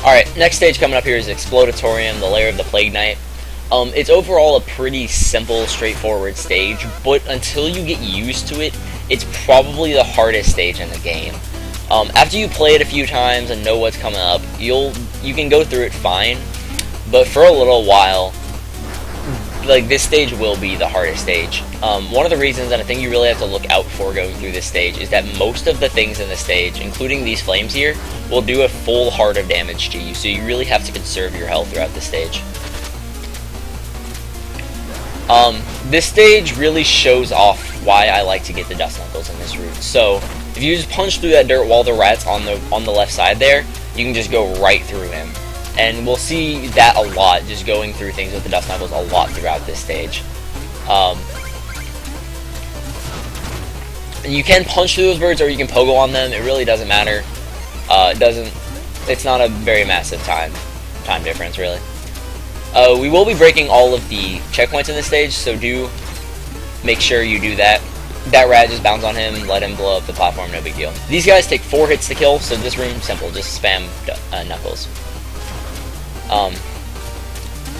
Alright, next stage coming up here is Explodatorium, the lair of the Plague Knight. It's overall a pretty simple, straightforward stage, but until you get used to it, it's probably the hardest stage in the game. After you play it a few times and know what's coming up, you can go through it fine, but for a little while, like, this stage will be the hardest stage. One of the reasons, and I think you really have to look out for going through this stage, is that most of the things in the stage, including these flames here, will do a full heart of damage to you, so you really have to conserve your health throughout this stage. This stage really shows off why I like to get the Dust Knuckles in this route. So, if you just punch through that dirt while the rat's on the left side there, you can just go right through him. And we'll see that a lot, just going through things with the Dust Knuckles a lot throughout this stage. You can punch through those birds, or you can pogo on them. It really doesn't matter. It's not a very massive time difference, really. We will be breaking all of the checkpoints in this stage, so do make sure you do that. That rat, just bounce on him, let him blow up the platform, no big deal. These guys take 4 hits to kill, so this room, simple, just spam Knuckles.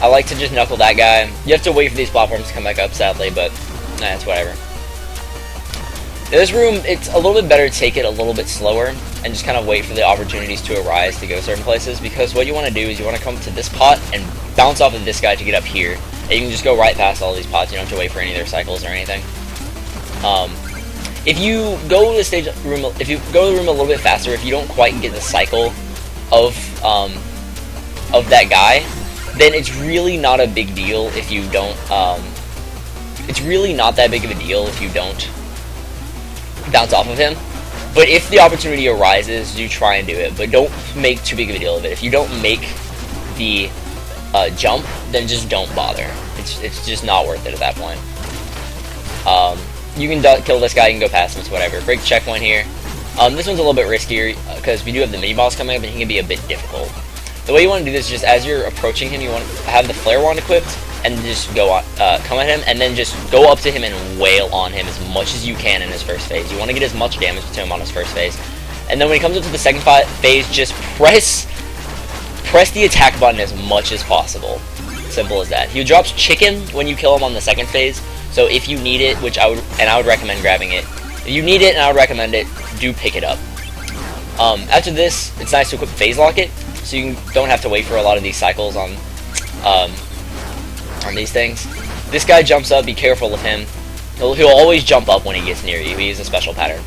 I like to just knuckle that guy. You have to wait for these platforms to come back up, sadly, but it's whatever. In this room, it's a little bit better to take it a little bit slower and just kind of wait for the opportunities to arise to go certain places, because what you want to do is you want to come to this pot and bounce off of this guy to get up here, and you can just go right past all these pots. You don't have to wait for any of their cycles or anything. If you go to the stage room, if you go to the room a little bit faster, if you don't quite get the cycle of that guy, then it's really not a big deal if you don't. It's really not that big of a deal if you don't bounce off of him. But if the opportunity arises, do try and do it, but don't make too big of a deal of it. If you don't make the jump, then just don't bother. It's just not worth it at that point. You can kill this guy, you can go past him, it's whatever. Break the checkpoint here. This one's a little bit riskier, because we do have the mini-boss coming up, and he can be a bit difficult. The way you want to do this is just as you're approaching him, you want to have the flare wand equipped, and just go on, come at him, and then just go up to him and wail on him as much as you can in his first phase. You want to get as much damage to him on his first phase. And then when he comes up to the second phase, just press the attack button as much as possible. Simple as that. He drops chicken when you kill him on the second phase, so if you need it, which I would recommend grabbing it. If you need it, and I would recommend it, do pick it up. After this, it's nice to equip Phase Locket, so you don't have to wait for a lot of these cycles on these things. This guy jumps up, be careful of him. He'll always jump up when he gets near you. He has a special pattern.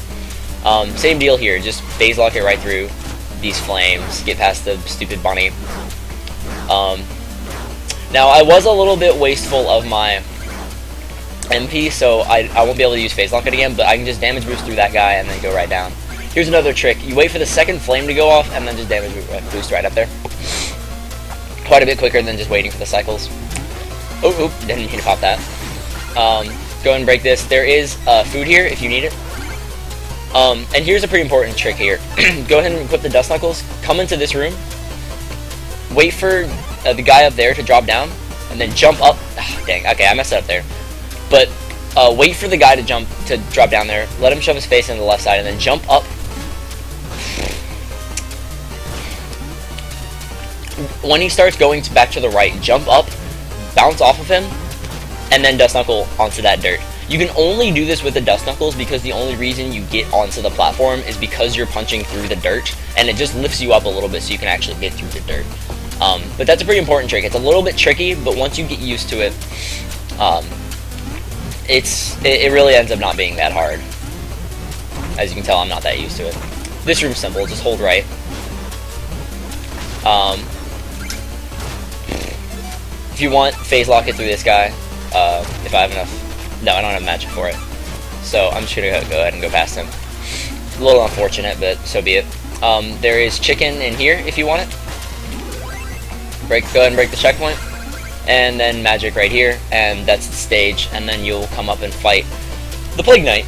Same deal here, just Phase Locket right through these flames, get past the stupid bunny. Now, I was a little bit wasteful of my MP, so I won't be able to use Phase Locket again, but I can just damage boost through that guy and then go right down. Here's another trick. You wait for the second flame to go off, and then just damage boost right up there. Quite a bit quicker than just waiting for the cycles. Oh, didn't mean to pop that. Go ahead and break this. There is food here if you need it. And here's a pretty important trick here. Go ahead and equip the Dust Knuckles. Come into this room. Wait for the guy up there to drop down, and then jump up. Dang, okay, I messed it up there. But wait for the guy to drop down there. Let him shove his face into the left side, and then jump up. When he starts going back to the right, jump up, bounce off of him, and then Dust Knuckle onto that dirt. You can only do this with the Dust Knuckles because the only reason you get onto the platform is because you're punching through the dirt, and it just lifts you up a little bit so you can actually get through the dirt. But that's a pretty important trick. It's a little bit tricky, but once you get used to it, it really ends up not being that hard. As you can tell, I'm not that used to it. This room's simple, just hold right. If you want, Phase Locket through this guy, if I have enough. No, I don't have magic for it. So I'm just gonna go ahead and go past him. A little unfortunate, but so be it. There is chicken in here if you want it. Go ahead and break the checkpoint. And then magic right here, and that's the stage, and then you'll come up and fight the Plague Knight.